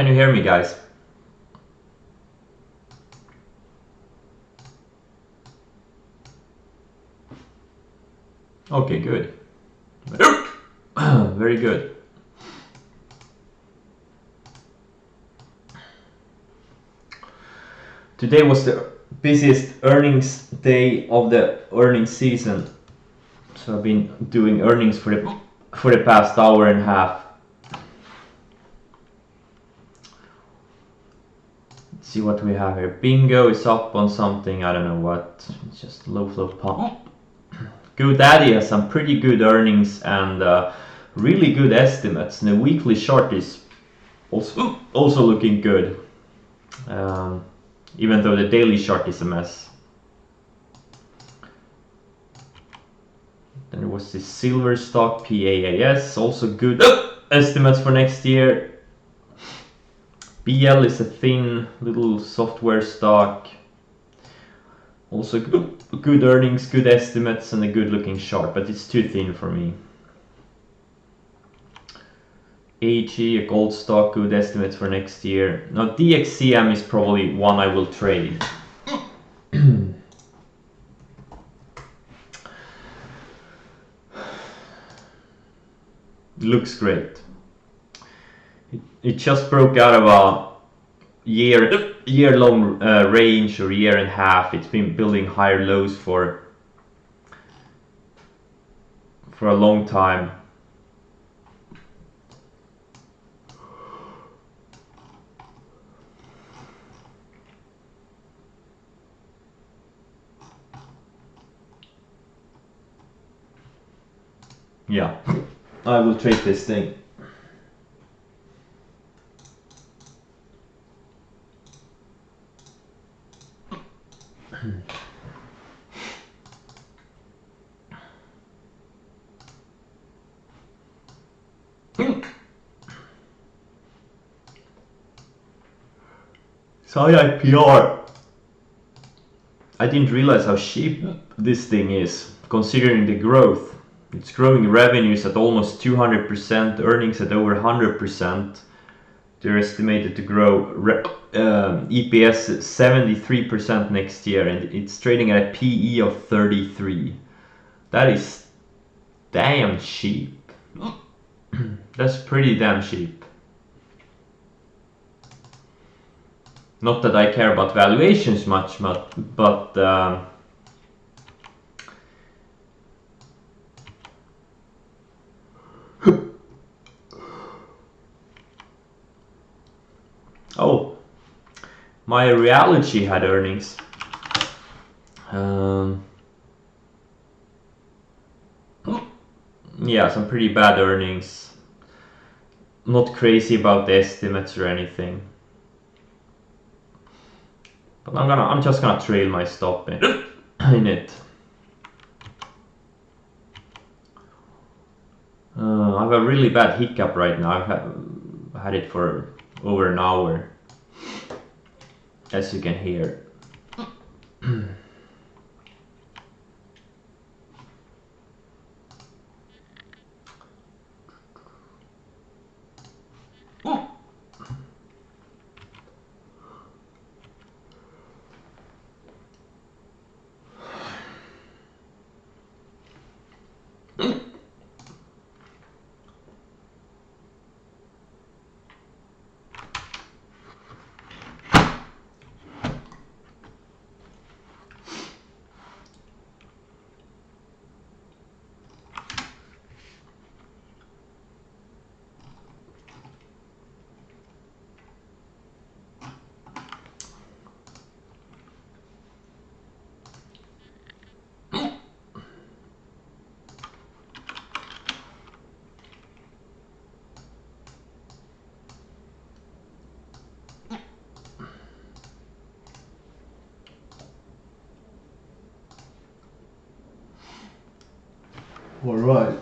Can you hear me, guys? Okay, good. Very good. Today was the busiest earnings day of the earnings season. So I've been doing earnings for the past hour and a half. Let's see what we have here. Bingo is up on something, I don't know what. It's just low flow pump. GoDaddy has some pretty good earnings and really good estimates. And the weekly chart is also looking good. Even though the daily chart is a mess. Then there was this silver stock, PAAS, also good estimates for next year. BL is a thin little software stock. Also good earnings, good estimates, and a good looking chart, but it's too thin for me. AG, a gold stock, good estimates for next year. Now DXCM is probably one I will trade. Looks great. It just broke out of a year-long range or year and a half. It's been building higher lows for a long time. Yeah, I will trade this thing. So IPR. I didn't realize how cheap this thing is, considering the growth. It's growing revenues at almost 200%, earnings at over 100%. They're estimated to grow EPS 73% next year, and it's trading at a PE of 33. That is damn cheap. That's pretty damn cheap. Not that I care about valuations much, but oh, my reality had earnings. Yeah, some pretty bad earnings. Not crazy about the estimates or anything. But I'm just gonna trail my stop in it. I have a really bad hiccup right now. I've had it for over an hour, as you can hear. All right.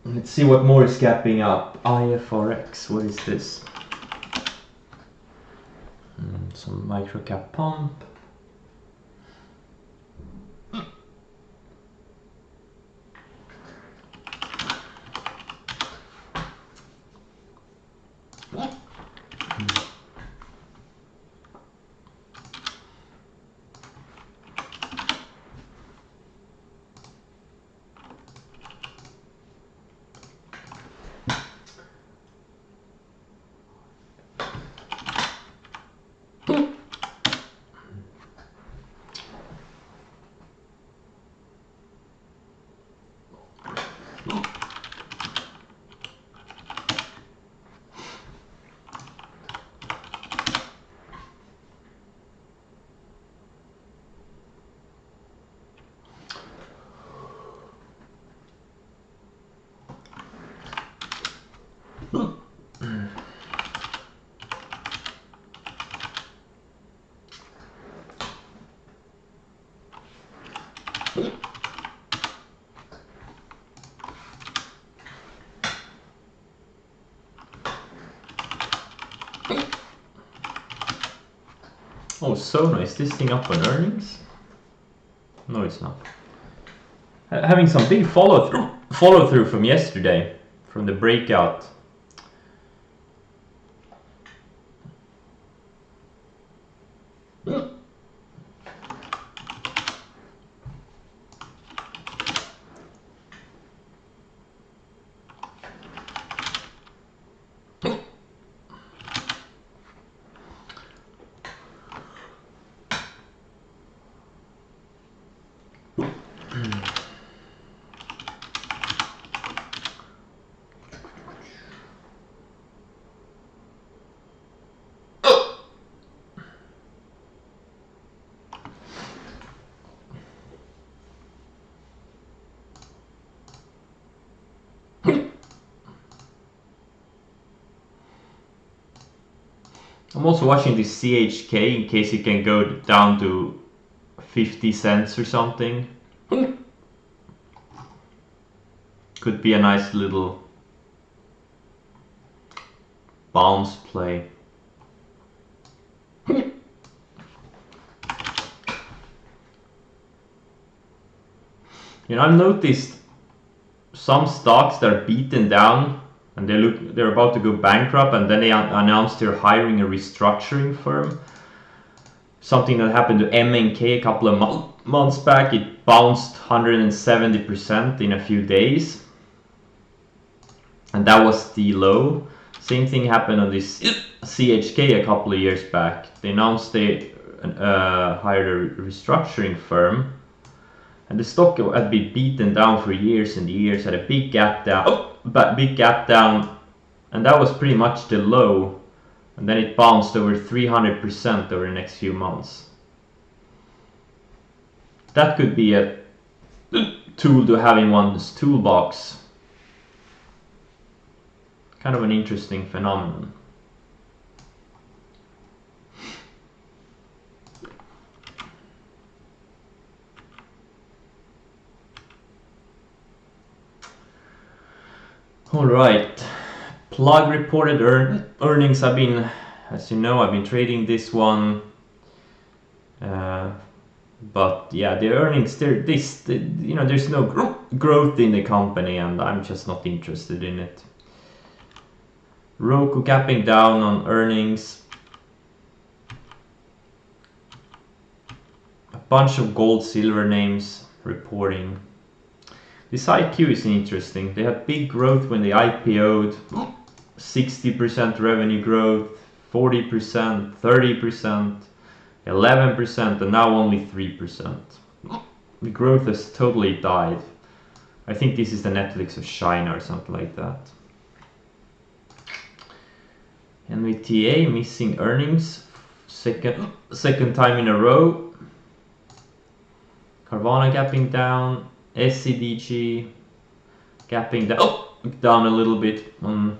Let's see what more is gapping up. IFRX, what is this? Some microcap pump. Oh, Sona, is this thing up on earnings? No, it's not. Having some big follow through from yesterday, from the breakout. I'm also watching this CHK in case it can go down to 50 cents or something. Could be a nice little bounce play. You know, I've noticed some stocks that are beaten down and they're about to go bankrupt, and then they announced they're hiring a restructuring firm. Something that happened to MNK a couple of months back. It bounced 170% in a few days, and that was the low. Same thing happened on this CHK a couple of years back. They announced they hired a restructuring firm, and the stock had been beaten down for years and years, had a big gap down, and that was pretty much the low, and then it bounced over 300% over the next few months. That could be a tool to have in one's toolbox. Kind of an interesting phenomenon. All right, Plug reported earnings. I've been, as you know, I've been trading this one, but yeah, the earnings there's no growth in the company, and I'm just not interested in it. Roku capping down on earnings. A bunch of gold, silver names reporting. This IQ is interesting. They had big growth when they IPO'd, 60% revenue growth, 40%, 30%, 11%, and now only 3%. The growth has totally died. I think this is the Netflix of China or something like that. NVTA missing earnings, second time in a row. Carvana gapping down. SCDG gapping down a little bit on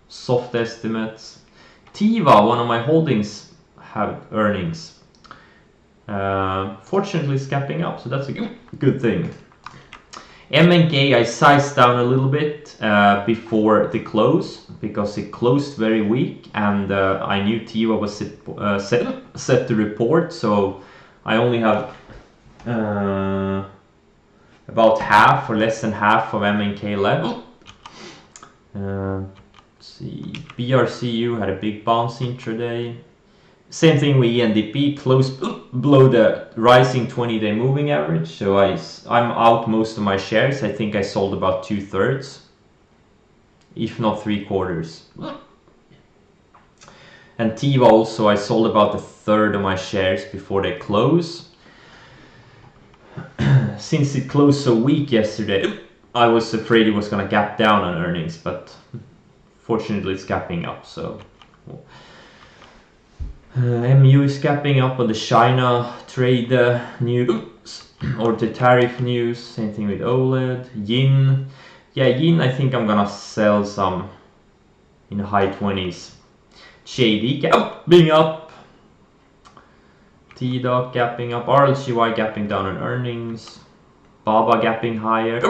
soft estimates. Tiva, one of my holdings, have earnings. Fortunately, it's gapping up, so that's a good thing. MNK I sized down a little bit before the close because it closed very weak, and I knew Tiva was set to report, so I only have about half or less than half of MNK left. Let's see, BRCU had a big bounce intraday. Same thing with ENDP, closed below the rising 20-day moving average, so I'm out most of my shares. I think I sold about 2/3, if not 3/4. And Tiva also, I sold about 1/3 of my shares before they close. Since it closed so weak yesterday, I was afraid it was going to gap down on earnings, but fortunately it's gapping up. So MU is gapping up on the China trade news or the tariff news. Same thing with OLED. Yin, I think I'm gonna sell some in the high 20s. JD gapping up. T-Doc gapping up. RLGY gapping down on earnings. Baba gapping higher.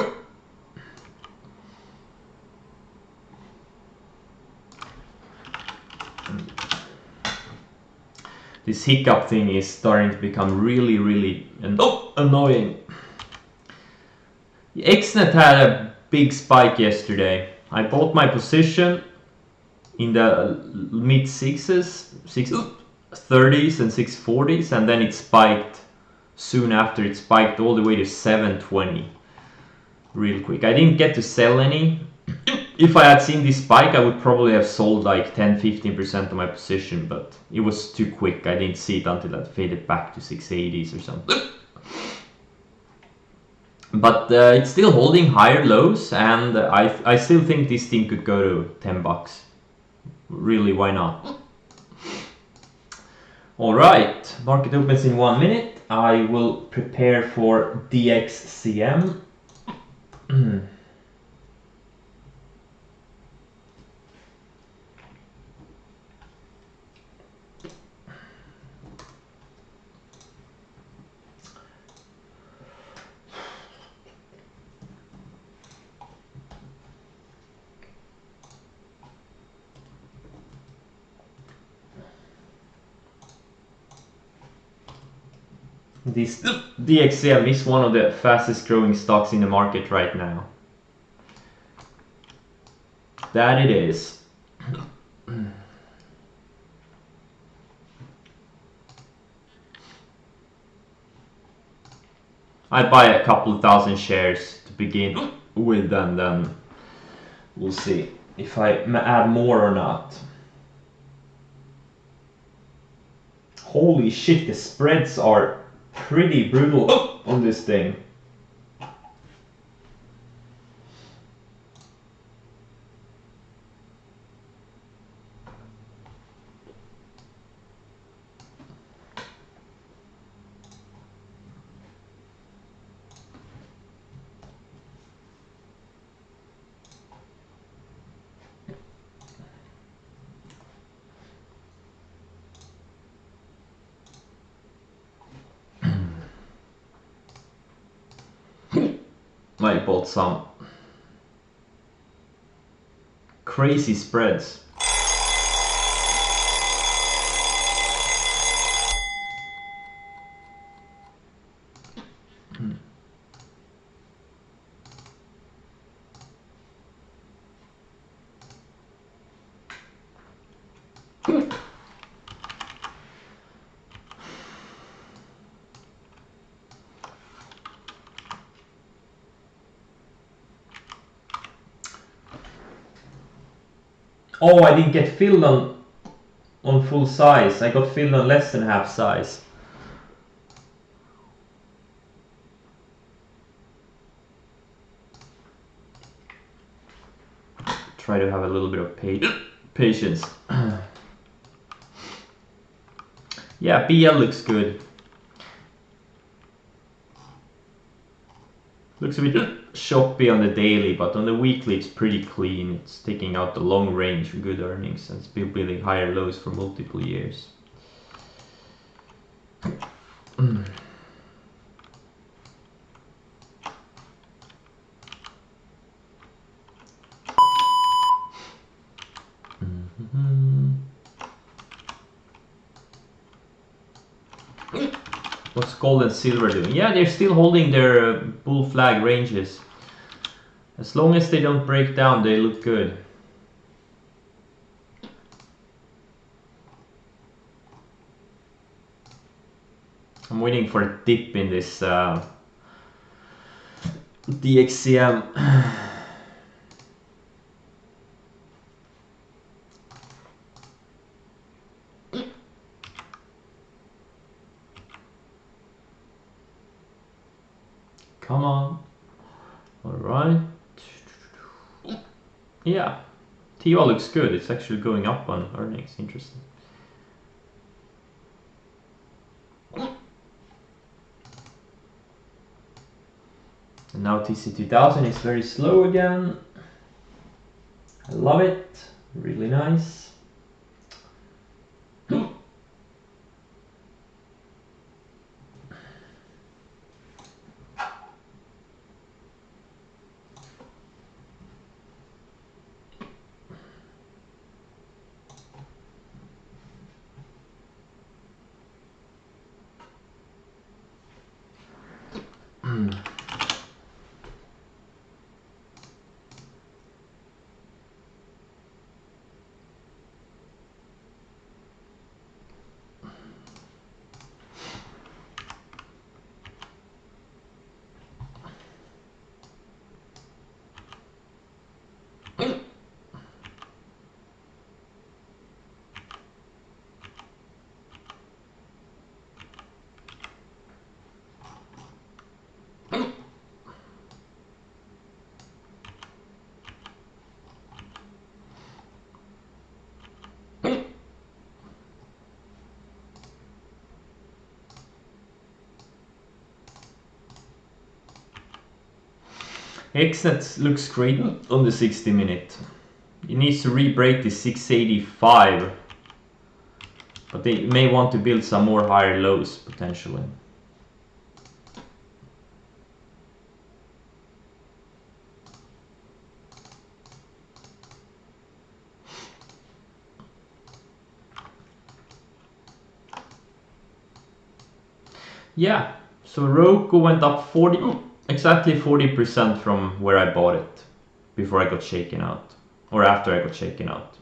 This hiccup thing is starting to become really annoying. XNet had a big spike yesterday. I bought my position in the mid 6s, 630s and 640s, and then it spiked soon after. It spiked all the way to 720 real quick. I didn't get to sell any. If I had seen this spike, I would probably have sold like 10-15% of my position, but it was too quick. I didn't see it until it faded back to 680s or something. But it's still holding higher lows, and I still think this thing could go to 10 bucks. Really, why not? Alright, market opens in 1 minute. I will prepare for DXCM. This DXCM is one of the fastest growing stocks in the market right now. That it is. I buy a couple of thousand shares to begin with, and then we'll see if I add more or not. Holy shit, the spreads are pretty brutal on this thing. I bought some crazy spreads. Oh, I didn't get filled on full size. I got filled on less than half size. Try to have a little bit of patience. Yeah, BL looks good. Looks a bit choppy on the daily, but on the weekly it's pretty clean. It's taking out the long range for good earnings, and it's been building higher lows for multiple years. What's gold and silver doing? Yeah, they're still holding their bull flag ranges. As long as they don't break down, they look good. I'm waiting for a dip in this DXCM. Come on. Alright. Yeah. TO looks good. It's actually going up on earnings. Interesting. And now TC2000 is very slow again. I love it. Really nice. XNet looks great on the 60 minute. It needs to re-break the 685, but they may want to build some more higher lows potentially. Yeah, so Roku went up exactly 40% from where I bought it before I got shaken out, or after I got shaken out.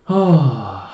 Oh.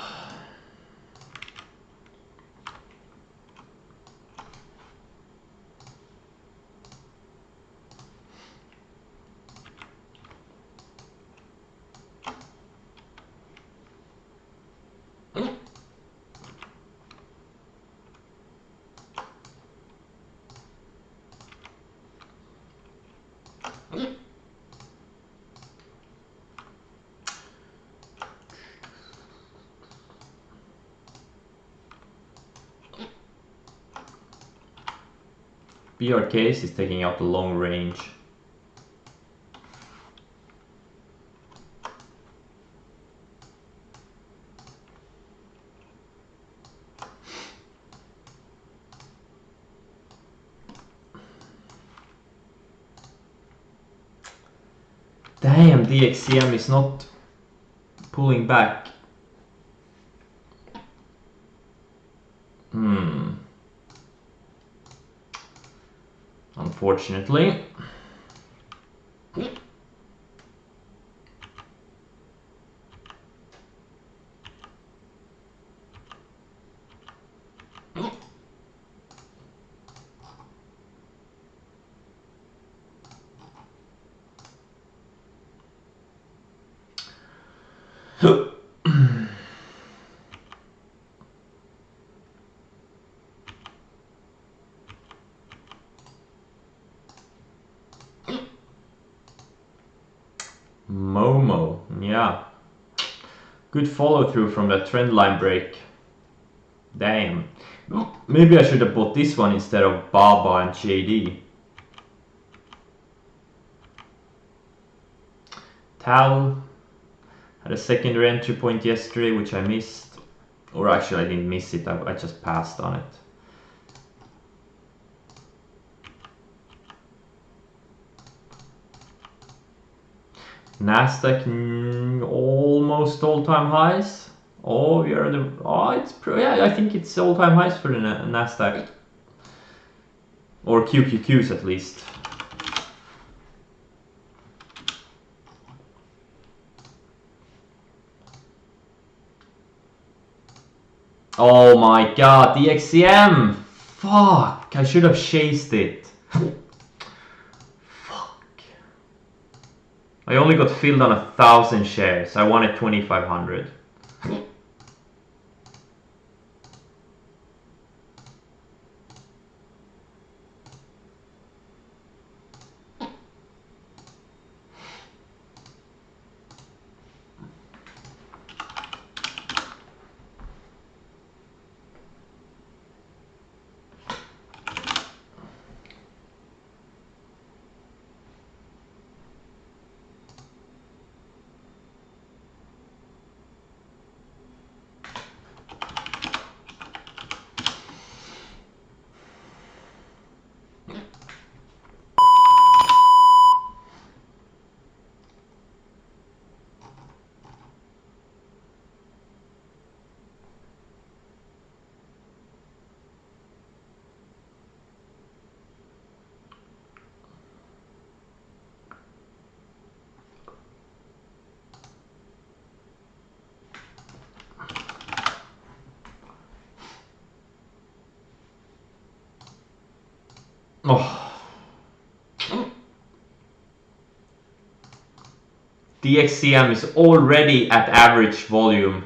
BR case is taking out the long range. Damn, DXCM is not pulling back. Unfortunately. Momo, yeah. Good follow through from that trend line break. Damn. Maybe I should have bought this one instead of Baba and JD. Tal had a secondary entry point yesterday, which I missed. Or actually, I didn't miss it, I just passed on it. Nasdaq almost all-time highs. Oh, we are the. Oh, yeah, I think it's all-time highs for the Nasdaq, or QQQs at least. Oh my god, the XCM! Fuck, I should have chased it. Fuck. I only got filled on 1,000 shares. I wanted 2,500. Oh, the XCM is already at average volume.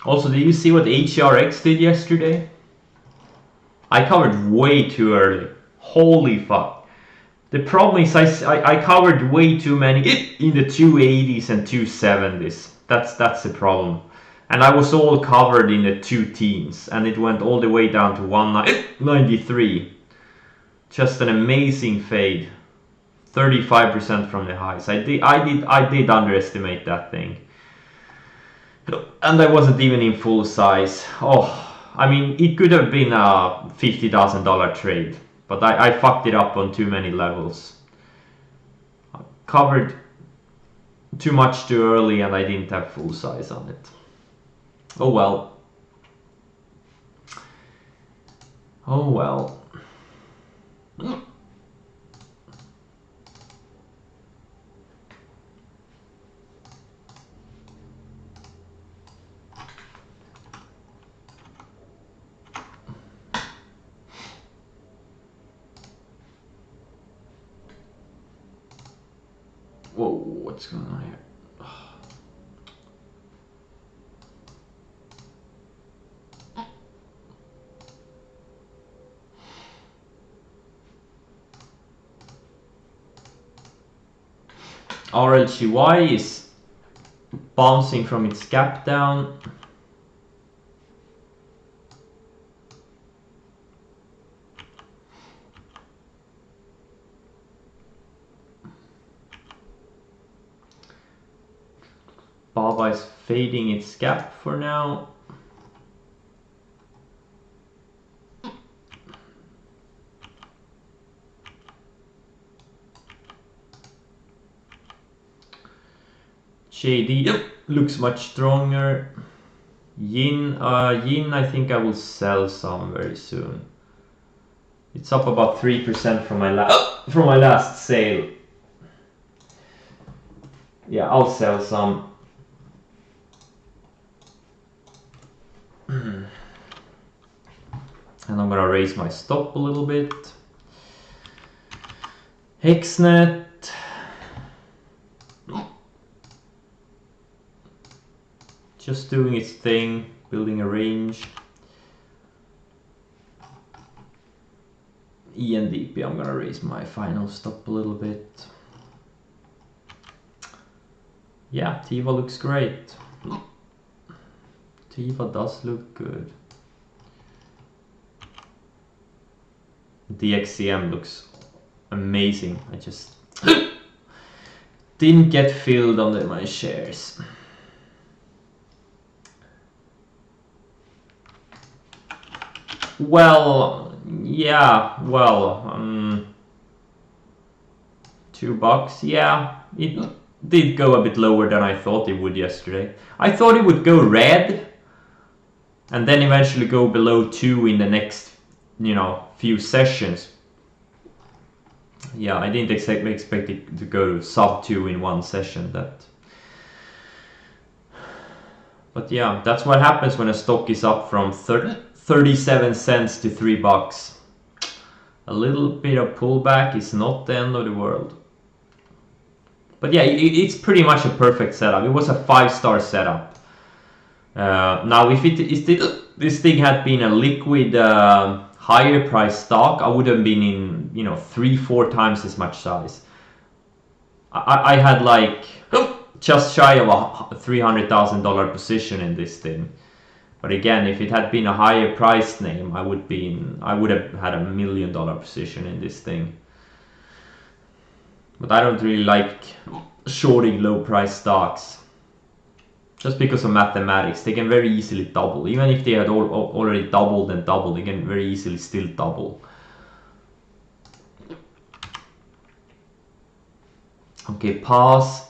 Also, did you see what HRX did yesterday? I covered way too early. Holy fuck. The problem is I covered way too many in the 280s and 270s. That's the problem. And I was all covered in the 2 teens, and it went all the way down to 193. Just an amazing fade. 35% from the highs. I did underestimate that thing. And I wasn't even in full size. Oh, I mean, it could have been a $50,000 trade, but I fucked it up on too many levels. I covered too much too early, and I didn't have full size on it. Oh well. Oh well. Whoa, what's going on here? RLGY is bouncing from its gap down. BABA is fading its gap for now. JD looks much stronger. Yin, I think I will sell some very soon. It's up about 3% from my last sale. Yeah, I'll sell some. And I'm gonna raise my stop a little bit. Hexnet. Just doing its thing, building a range. ENDP, I'm gonna raise my final stop a little bit. Yeah, Tiva looks great. Tiva does look good. The XCM looks amazing. I just didn't get filled on my shares. Well, yeah, well, $2, yeah, it did go a bit lower than I thought it would yesterday. I thought it would go red and then eventually go below 2 in the next, few sessions. Yeah, I didn't expect it to go sub 2 in one session. But yeah, that's what happens when a stock is up from 37 cents to $3. A little bit of pullback is not the end of the world. But yeah, it's pretty much a perfect setup. It was a 5-star setup. Now, if this thing had been a liquid, higher price stock, I would have been in 3-4 times as much size. I had like just shy of a $300,000 position in this thing. But again, if it had been a higher priced name, I would have had $1 million position in this thing. But I don't really like shorting low price stocks. Just because of mathematics, they can very easily double. Even if they had already doubled and doubled, they can very easily still double. Okay, pause.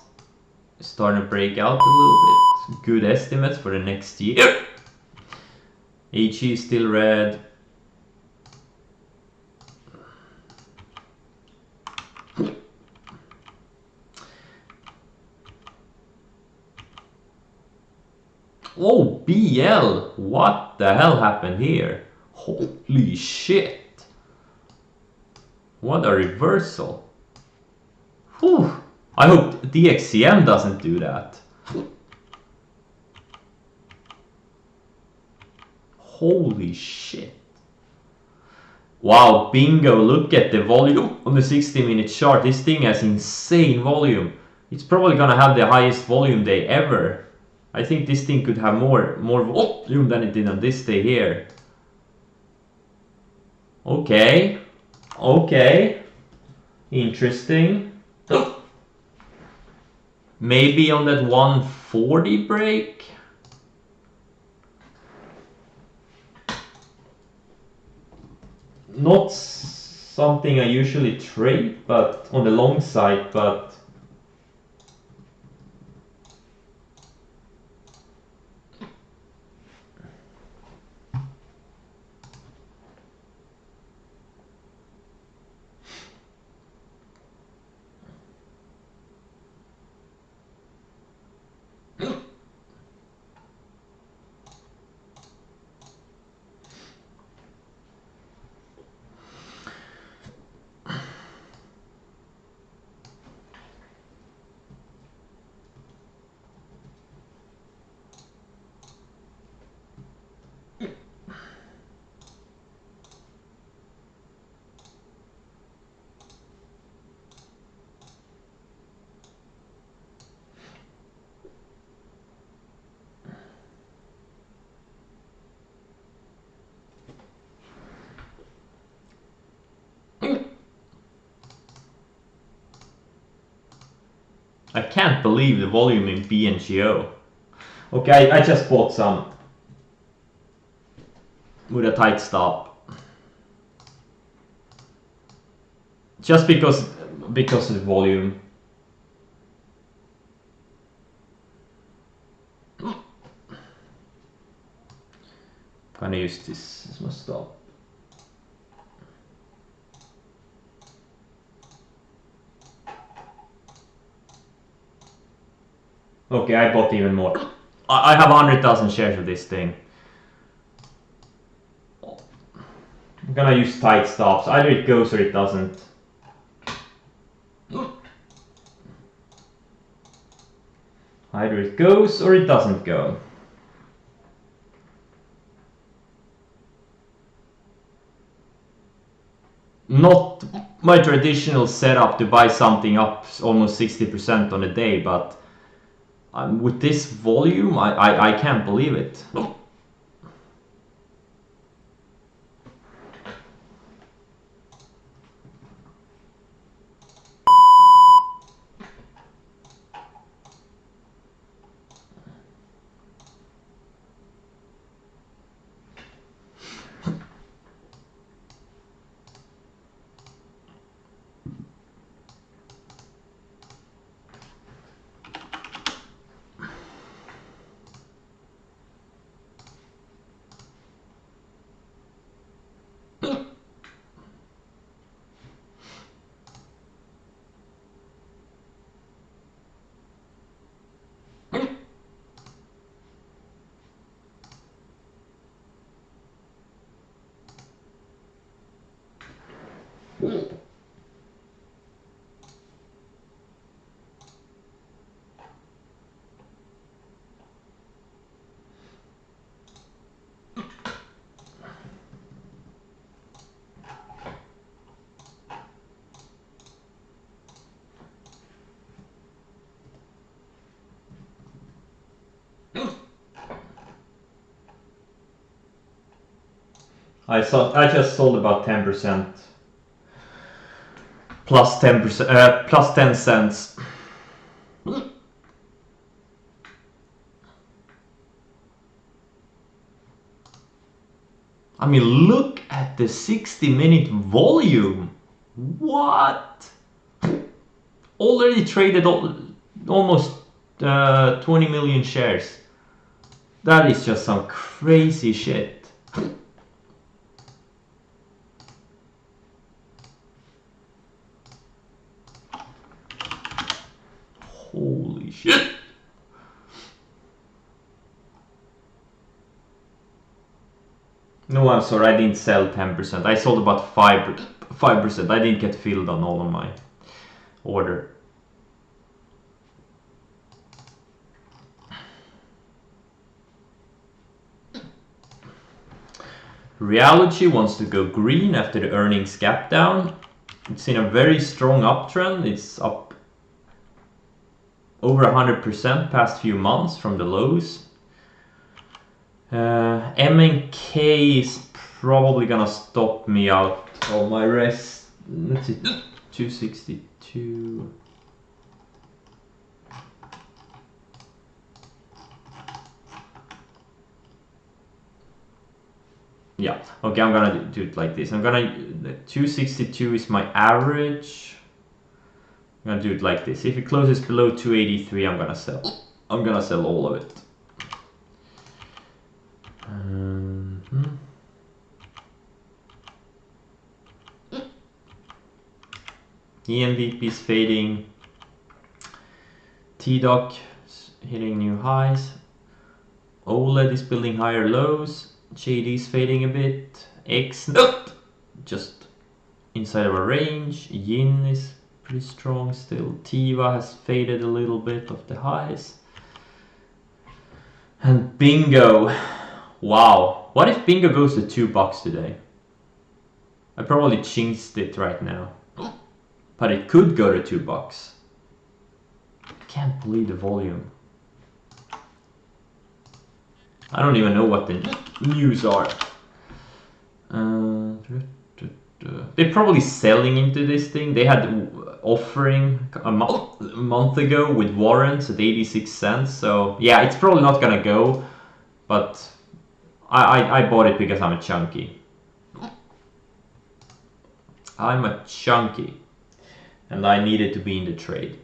Starting to break out a little bit. Good estimates for the next year. HE is still red. Oh, BL! What the hell happened here? Holy shit! What a reversal. Whew. I hope DXCM doesn't do that. Holy shit. Wow, bingo, look at the volume on the 60-minute chart. This thing has insane volume. It's probably gonna have the highest volume day ever. I think this thing could have more volume than it did on this day here. Okay. Okay. Interesting. Maybe on that 140 break. Not something I usually trade, but on the long side, but I can't believe the volume in BNGO. Okay, I just bought some with a tight stop. Just because of the volume. Gonna use this as my stop. Okay, I bought even more. I have 100,000 shares of this thing. I'm gonna use tight stops. Either it goes or it doesn't. Either it goes or it doesn't go. Not my traditional setup to buy something up almost 60% on a day, but with this volume, I can't believe it. I just sold about 10%. Plus 10%, plus 10 cents. I mean, look at the 60-minute volume. What? Already traded almost 20 million shares. That is just some crazy shit. Holy shit. No, I'm sorry, I didn't sell 10%. I sold about 5%. I didn't get filled on all of my order. Reality wants to go green after the earnings gap down. It's in a very strong uptrend. It's up over 100% past few months from the lows. M&K is probably gonna stop me out of my rest. Let's see, 262. Yeah, okay, I'm gonna do it like this. 262 is my average. I'm gonna do it like this. If it closes below 283, I'm gonna sell. I'm gonna sell all of it. EMVP is fading. TDOC is hitting new highs. OLED is building higher lows. JD is fading a bit. X just inside of a range. Yin is pretty strong still. Tiva has faded a little bit of the highs. And Bingo. Wow. What if Bingo goes to $2 today? I probably jinxed it right now. But it could go to $2. I can't believe the volume. I don't even know what the news are. They're probably selling into this thing. They had offering a month ago with warrants at 86 cents. So yeah, it's probably not gonna go. But I bought it because I'm a chunky. I'm a chunky. And I needed to be in the trade.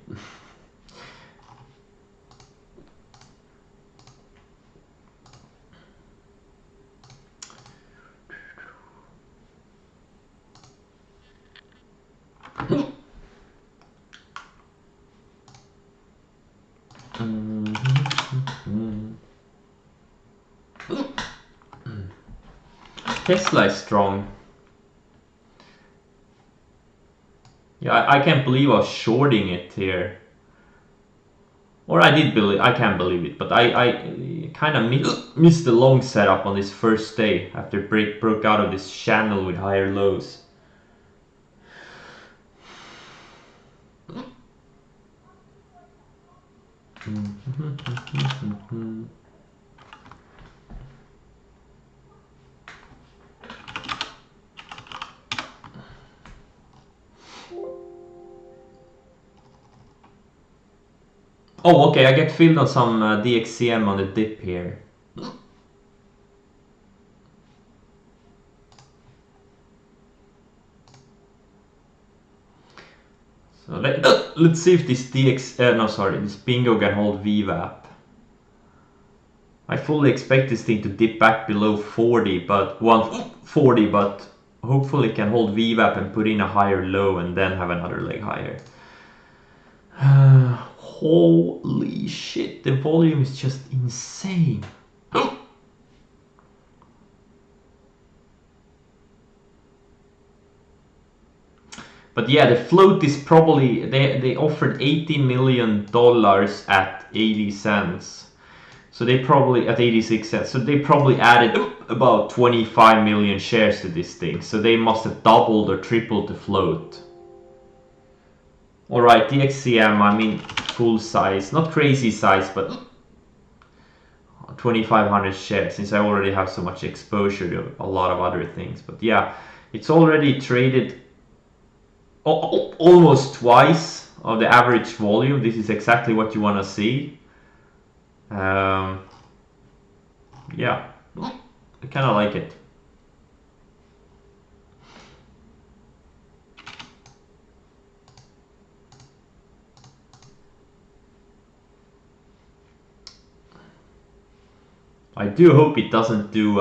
Tesla is strong. Yeah, I can't believe I was shorting it here. Or I did believe, I can't believe it, but I kind of missed the long setup on this first day after it broke out of this channel with higher lows. Oh, okay, I get filled on some DXCM on the dip here. So let's see if this this Bingo can hold VWAP. I fully expect this thing to dip back below 40, but 140, but hopefully it can hold VWAP and put in a higher low and then have another leg higher. Holy shit, the volume is just insane. But yeah, the float is probably, they offered $18 million at 80 cents. So they probably, at 86 cents, so they probably added about 25 million shares to this thing. So they must have doubled or tripled the float. Alright, the XCM, I mean, full size, not crazy size, but 2,500 shares, since I already have so much exposure to a lot of other things. But yeah, it's already traded almost twice of the average volume. This is exactly what you want to see. Yeah, I kind of like it. I do hope it doesn't do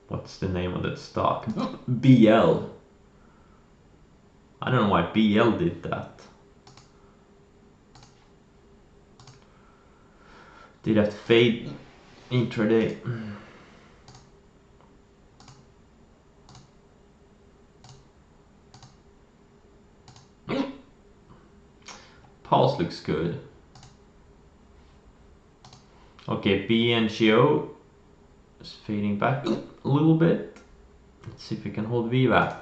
what's the name of that stock? BL. I don't know why BL did that. Did that fade intraday? Pulse looks good. Okay, BNGO is fading back a little bit. Let's see if we can hold VWAP.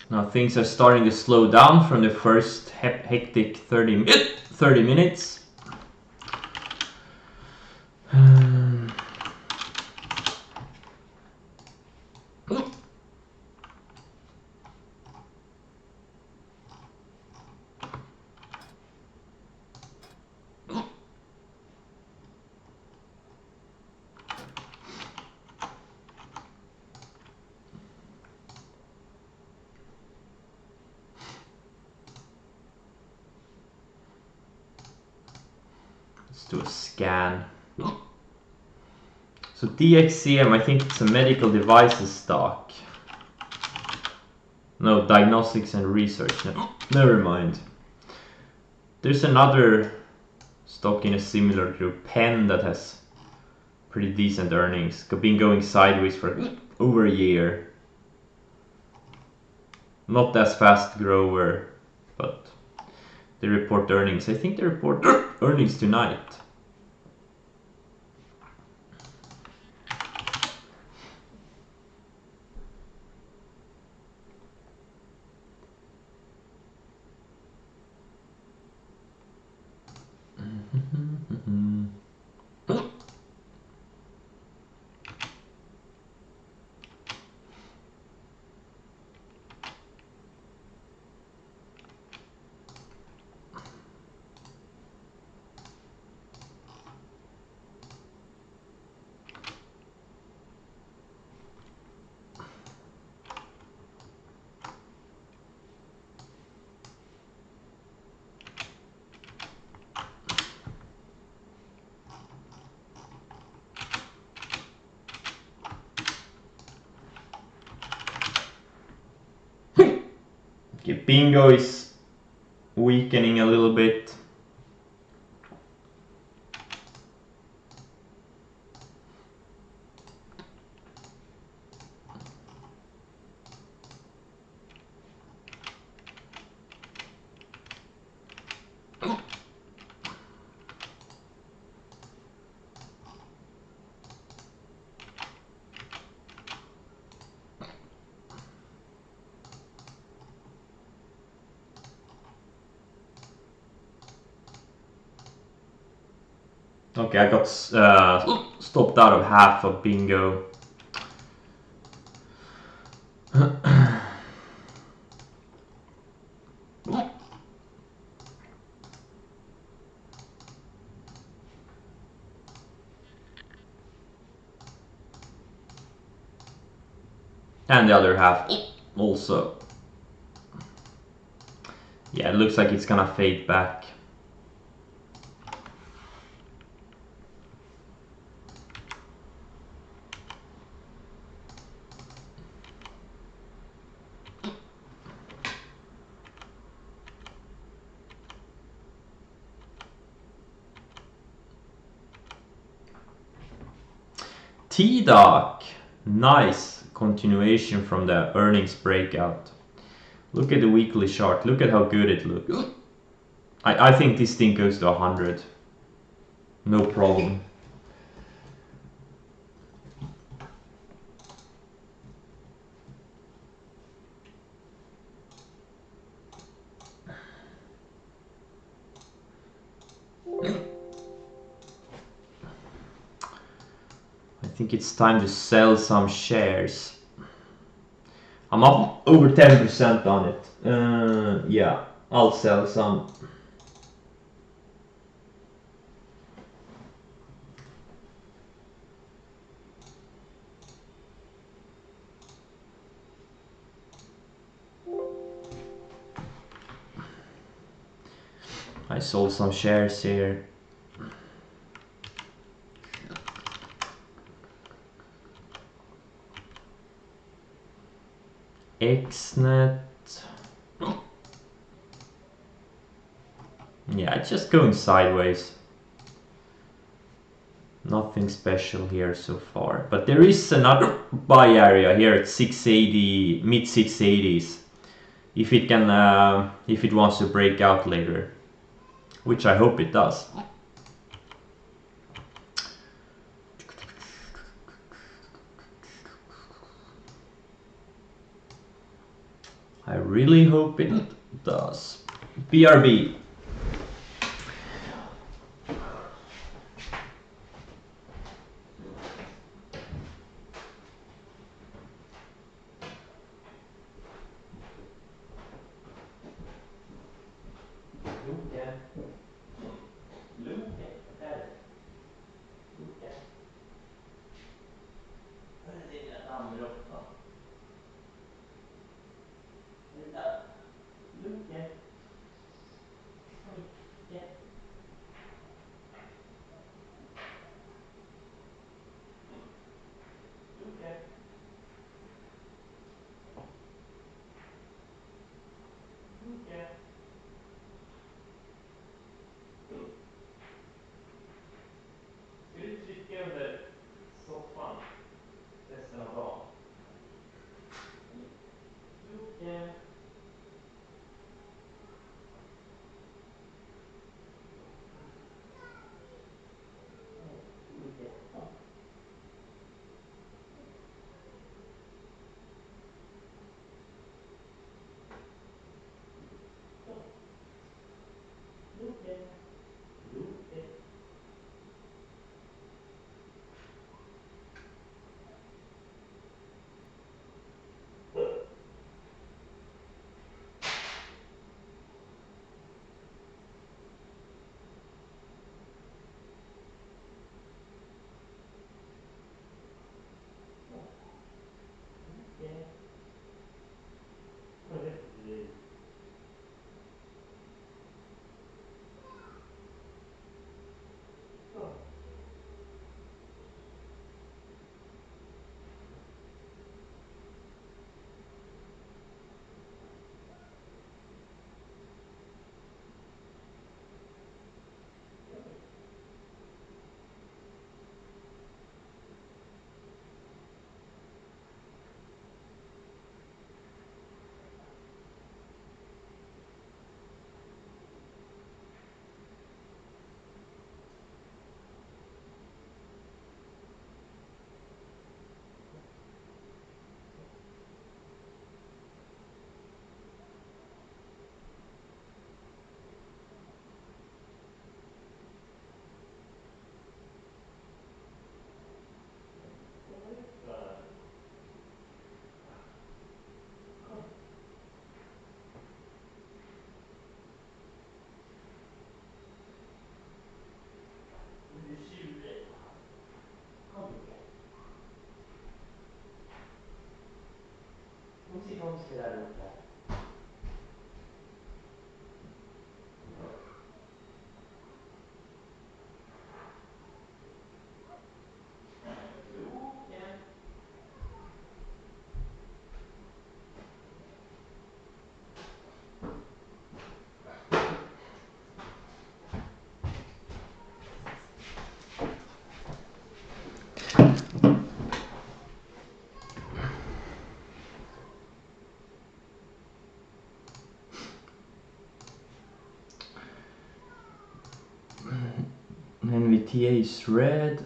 Now things are starting to slow down from the first hectic 30 minutes. Let's do a scan. So DXCM, I think it's a medical devices stock. No, diagnostics and research. No, never mind. There's another stock in a similar group, Penn, that has pretty decent earnings. Been going sideways for over a year. Not as fast grower, but they report earnings. I think they report earnings tonight. Okay, Bingo is weakening a little bit. Okay, I got stopped out of half of Bingo. And the other half also. Yeah, it looks like it's gonna fade back. T-Doc. Nice continuation from the earnings breakout. Look at the weekly chart. Look at how good it looks. I think this thing goes to 100. No problem. I think it's time to sell some shares. I'm up over 10% on it. Yeah, I'll sell some. I sold some shares here. Xnet. Yeah, it's just going sideways. Nothing special here so far. But there is another buy area here at 680, mid 680s. If it can, if it wants to break out later, which I hope it does. I really hope it does. BRB. Ska du trycka under soffan resten av dagen? Luke. NVTA is red.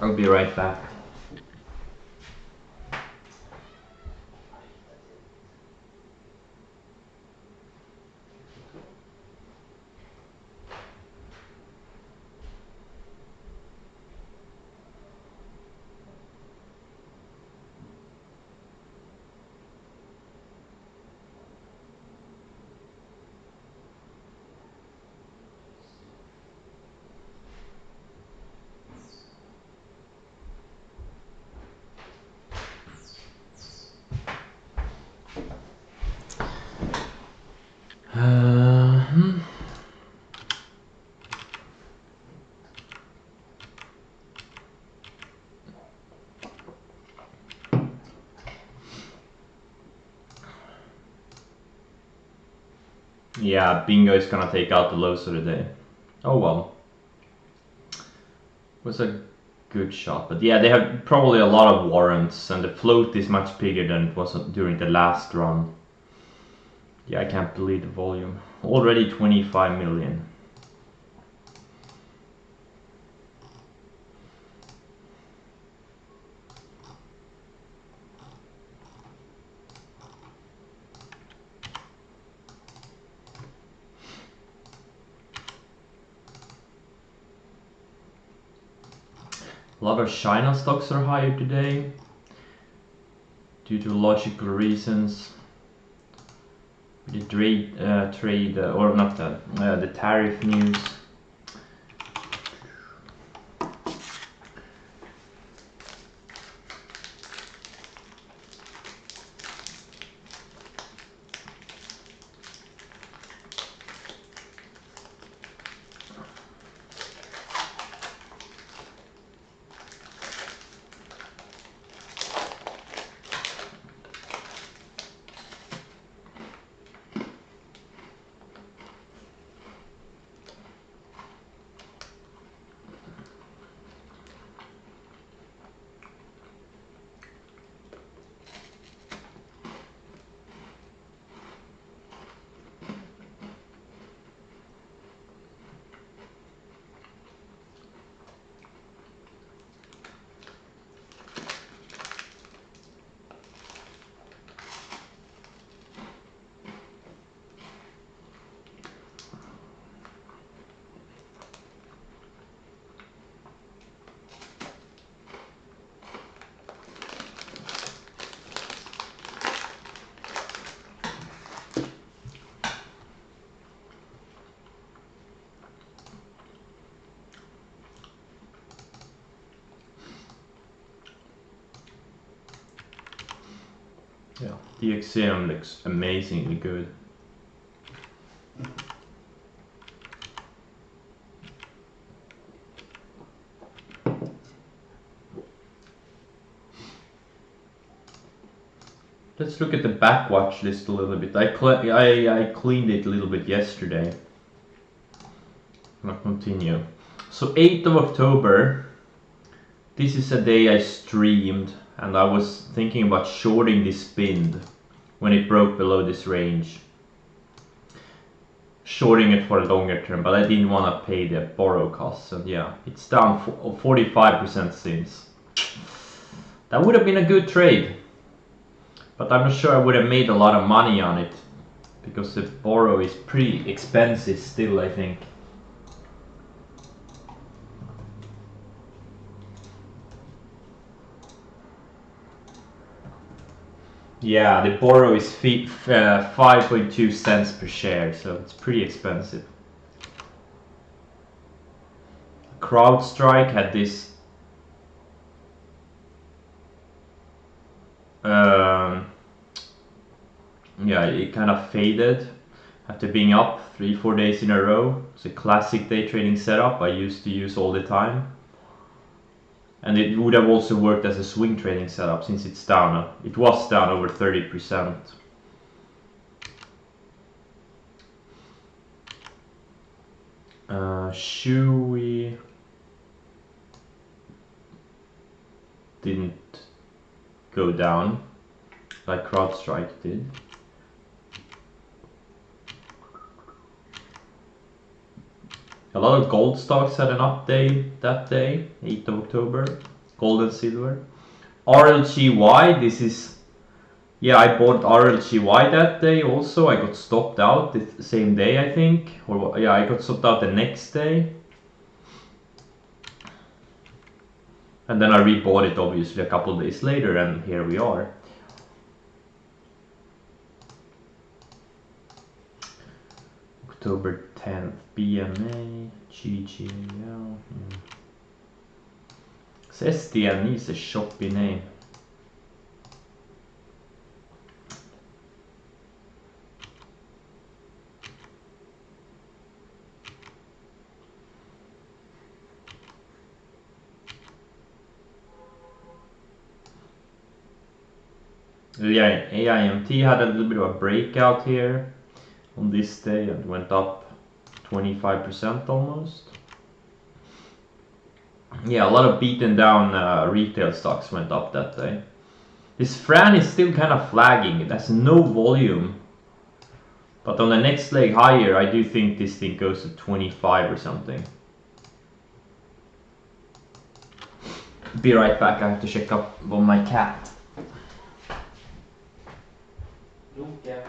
I'll be right back. Yeah, bingo is gonna take out the lows of the day. Oh well. Was a good shot, but yeah, they have probably a lot of warrants, and the float is much bigger than it was during the last run. Yeah, I can't believe the volume. Already 25 million. A lot of China stocks are higher today due to logical reasons. The trade or not the tariff news. Yeah, DXM looks amazingly good. Let's look at the backwatch list a little bit. I cleaned it a little bit yesterday. I'm gonna continue. So 8th of October, this is a day I streamed, and I was thinking about shorting this SPIND when it broke below this range. Shorting it for a longer term, but I didn't want to pay the borrow costs, and yeah, it's down 45% since. That would have been a good trade, but I'm not sure I would have made a lot of money on it because the borrow is pretty expensive still, I think. Yeah, the borrow is 5.2 cents per share, so it's pretty expensive. CrowdStrike had this yeah, it kind of faded after being up 3-4 days in a row. It's a classic day trading setup I used to use all the time. And it would have also worked as a swing trading setup since it's down. It was down over 30%. Shui didn't go down like CrowdStrike did. A lot of gold stocks had an up day that day, 8th of October. Gold and silver. RLGY, this is, yeah, I bought RLGY that day also. I got stopped out the same day, I think. Or yeah, I got stopped out the next day. And then I rebought it obviously a couple days later, and here we are. October 10th, BMA, GGL. SDN is a shoppy name. Yeah, AIMT had a little bit of a breakout here on this day and went up 25% almost. Yeah, a lot of beaten down retail stocks went up that day. This Fran is still kind of flagging. It has no volume. But on the next leg higher, I do think this thing goes to 25 or something. Be right back. I have to check up on my cat. Luke.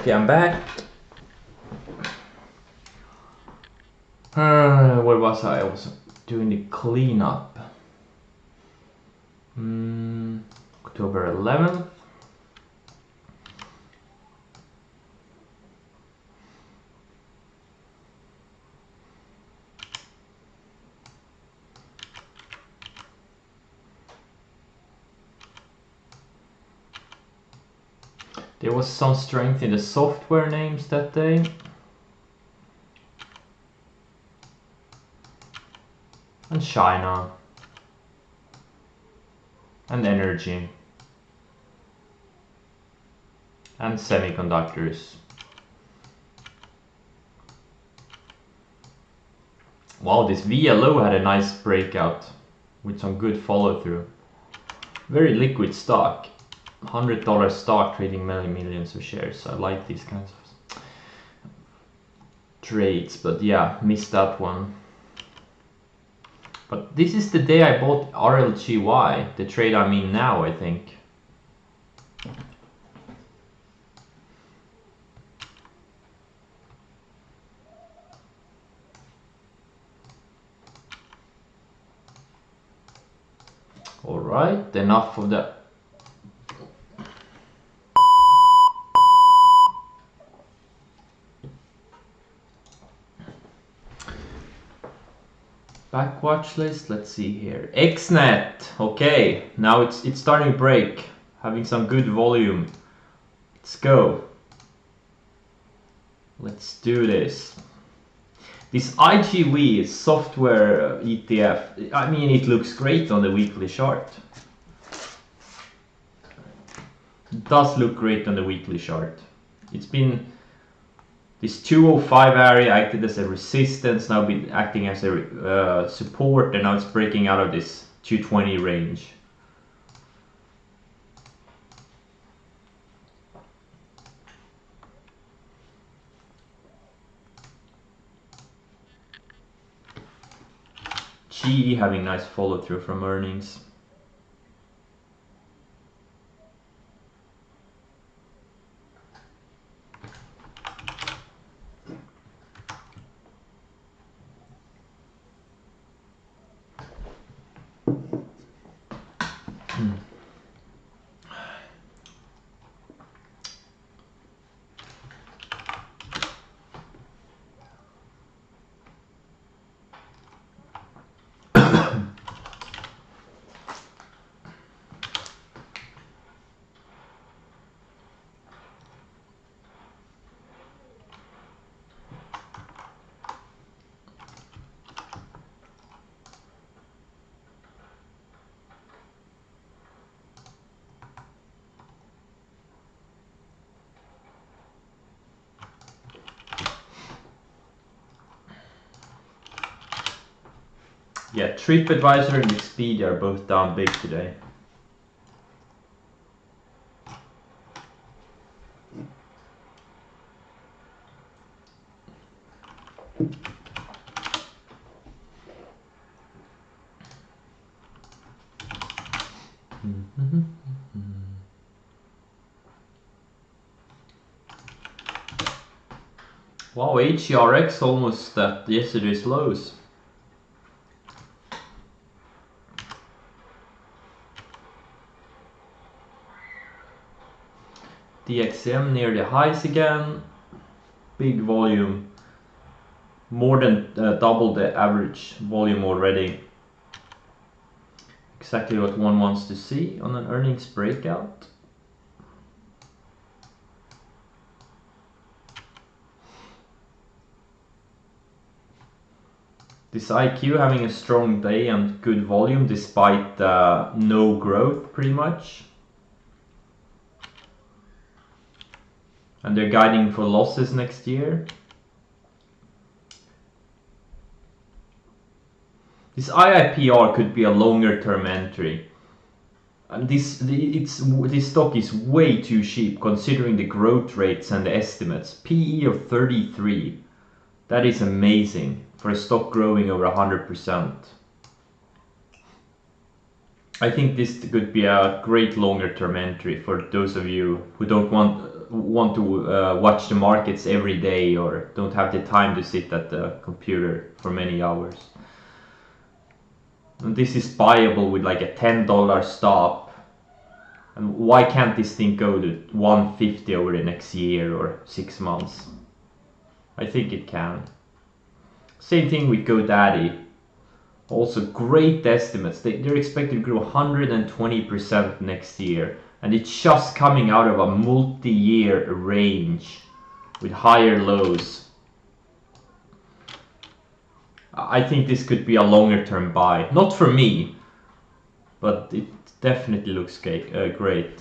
Okay, I'm back. Where was I? I was doing the cleanup. October 11th. There was some strength in the software names that day. And China. And energy. And semiconductors. Wow, this VLO had a nice breakout with some good follow through. Very liquid stock. $100 stock trading many millions of shares. I like these kinds of trades, but yeah, missed that one. But this is the day I bought RLGY, the trade I'm in now, I think. Alright, enough of that. Back watch list, let's see here. XNet, okay, now it's starting to break, having some good volume. Let's go. Let's do this. This IGV software ETF, I mean, it looks great on the weekly chart. It does look great on the weekly chart. It's been this 205 area acted as a resistance, now been acting as a support, and now it's breaking out of this 220 range. GE having nice follow through from earnings. Yeah, TripAdvisor and Expedia are both down big today. Wow, HRX almost at yesterday's lows. DXM near the highs again. Big volume. More than double the average volume already. Exactly what one wants to see on an earnings breakout. This IQ having a strong day and good volume despite no growth pretty much. And they're guiding for losses next year. This IIPR could be a longer term entry. And this stock is way too cheap considering the growth rates and the estimates. PE of 33. That is amazing for a stock growing over 100%. I think this could be a great longer term entry for those of you who don't want to watch the markets every day or don't have the time to sit at the computer for many hours. And this is buyable with like a $10 stop. And why can't this thing go to 150 over the next year or 6 months? I think it can. Same thing with GoDaddy. Also great estimates. They're expected to grow 120% next year. And it's just coming out of a multi-year range with higher lows. I think this could be a longer term buy. Not for me, but it definitely looks great.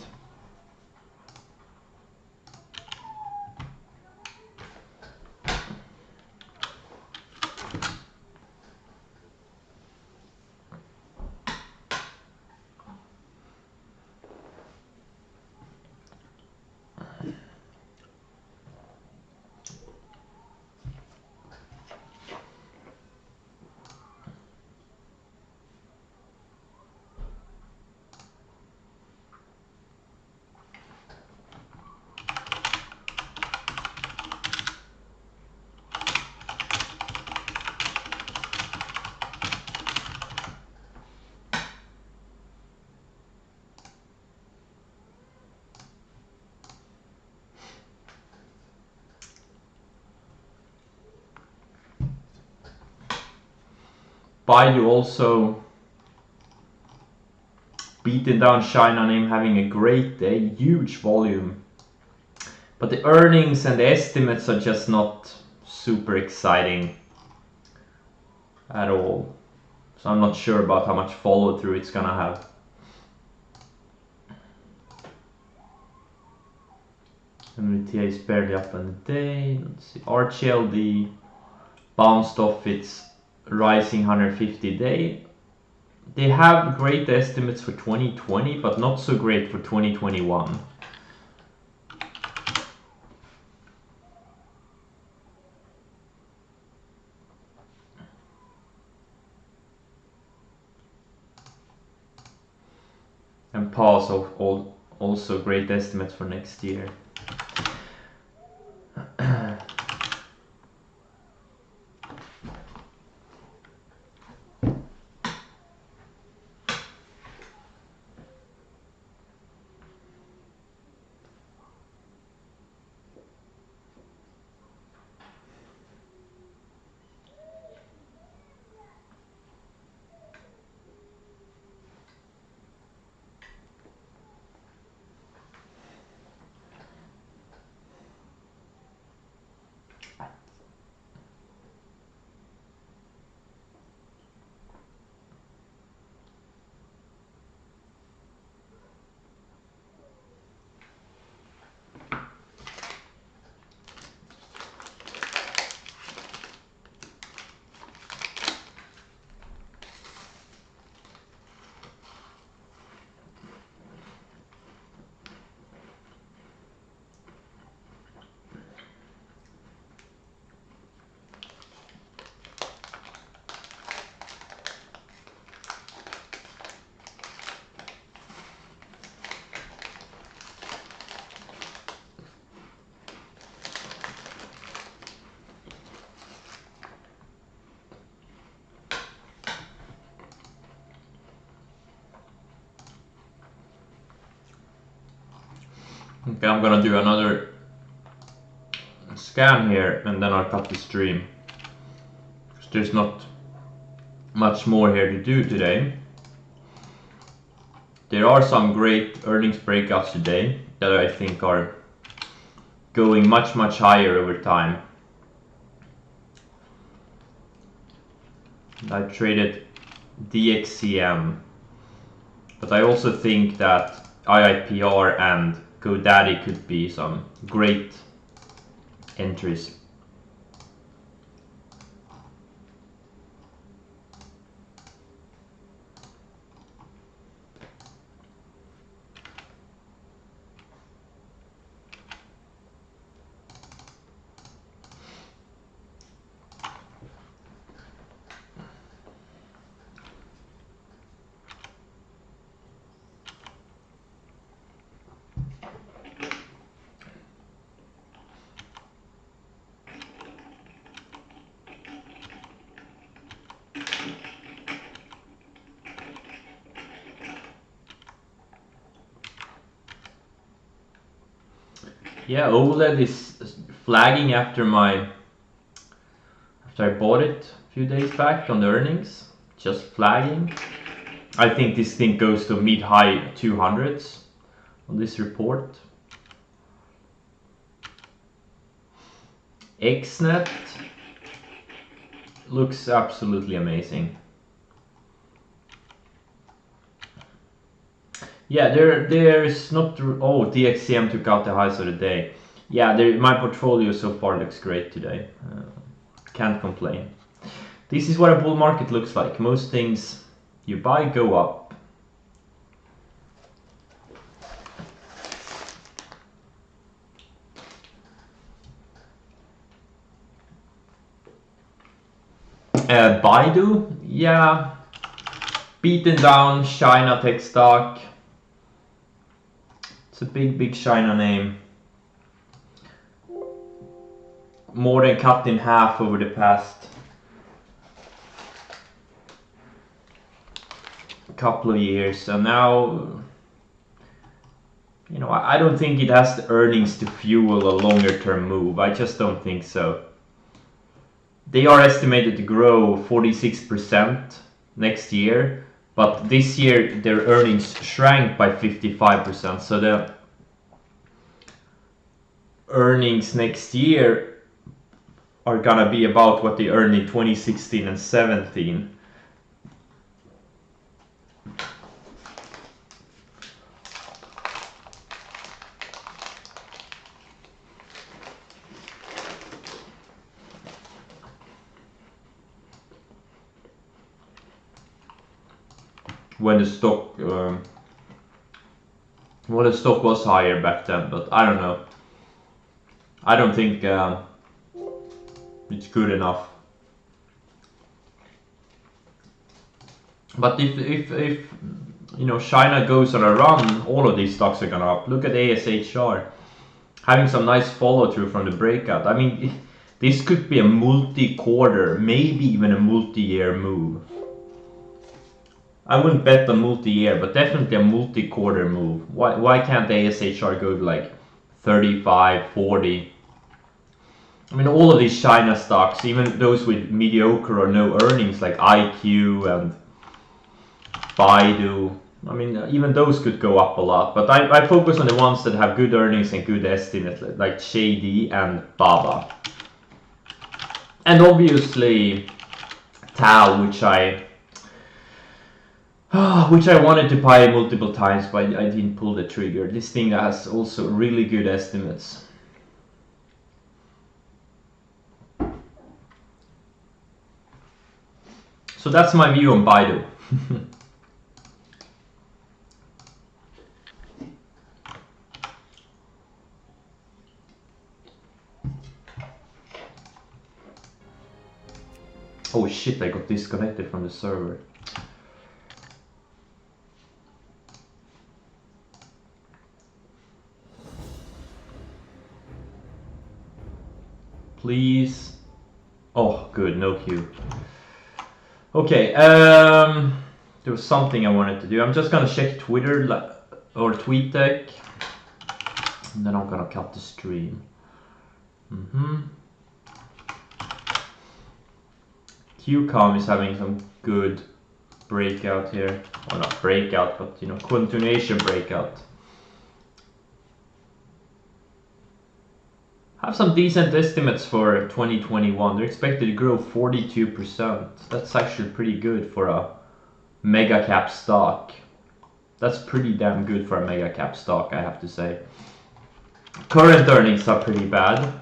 Baidu also beaten down China name, having a great day, huge volume. But the earnings and the estimates are just not super exciting at all. So I'm not sure about how much follow through it's gonna have. MBTA is barely up on the day. Let's see. RCLD bounced off its rising 150 day. They have great estimates for 2020, but not so great for 2021. And PAS also great estimates for next year. Okay, I'm gonna do another scan here and then I'll cut the stream. There's not much more here to do today. There are some great earnings breakouts today that I think are going much higher over time. I traded DXCM, but I also think that IIPR and GoDaddy could be some great entries. Yeah, OLED is flagging after I bought it a few days back on the earnings. Just flagging. I think this thing goes to mid-high 200s on this report. XNet looks absolutely amazing. Yeah, there's not. Oh, DXCM took out the highs of the day. Yeah, my portfolio so far looks great today. Can't complain. This is what a bull market looks like. Most things you buy go up. Baidu, yeah, beaten down. China tech stock. It's a big China name. More than cut in half over the past couple of years, and now, I don't think it has the earnings to fuel a longer term move. I just don't think so. They are estimated to grow 46% next year, but this year their earnings shrank by 55%. So the earnings next year are gonna be about what they earned in 2016 and 17. When the stock was higher back then, but I don't know. I don't think it's good enough. But if China goes on a run, all of these stocks are gonna up. Look at ASHR, having some nice follow through from the breakout. I mean, this could be a multi-quarter, maybe even a multi-year move. I wouldn't bet on multi-year, but definitely a multi-quarter move. Why can't ASHR go to like 35, 40? I mean, all of these China stocks, even those with mediocre or no earnings, like IQ and Baidu, I mean, even those could go up a lot. But I focus on the ones that have good earnings and good estimates, like Shady and Baba. And obviously Tao, which I wanted to buy multiple times, but I didn't pull the trigger. This thing has also really good estimates. So that's my view on Baidu. Oh shit, I got disconnected from the server. Please. Oh, good, no queue. Okay, there was something I wanted to do. I'm just gonna check Twitter or TweetDeck, and then I'm gonna cut the stream. QCOM is having some good breakout here. Or not breakout, but continuation breakout. Have some decent estimates for 2021. They're expected to grow 42%. That's actually pretty good for a mega cap stock. That's pretty damn good for a mega cap stock, I have to say. Current earnings are pretty bad.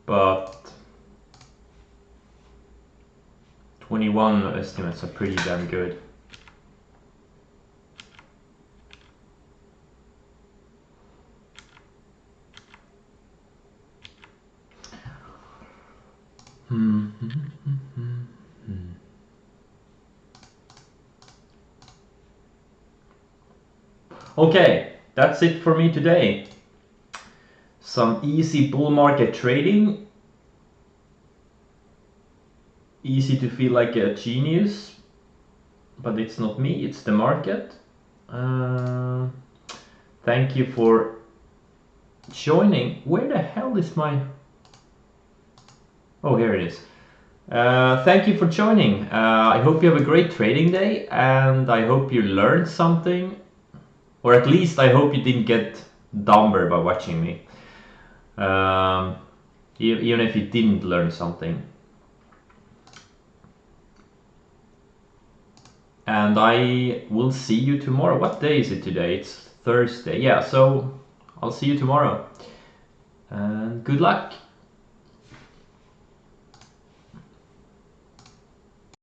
But 21 estimates are pretty damn good. Okay, that's it for me today. Some easy bull market trading. Easy to feel like a genius, but it's not me, it's the market. Thank you for joining. Where the hell is my... Oh, here it is. Thank you for joining. I hope you have a great trading day, and I hope you learned something, or at least I hope you didn't get dumber by watching me. Even if you didn't learn something. And I will see you tomorrow. What day is it today? It's Thursday. Yeah, so I'll see you tomorrow. And good luck.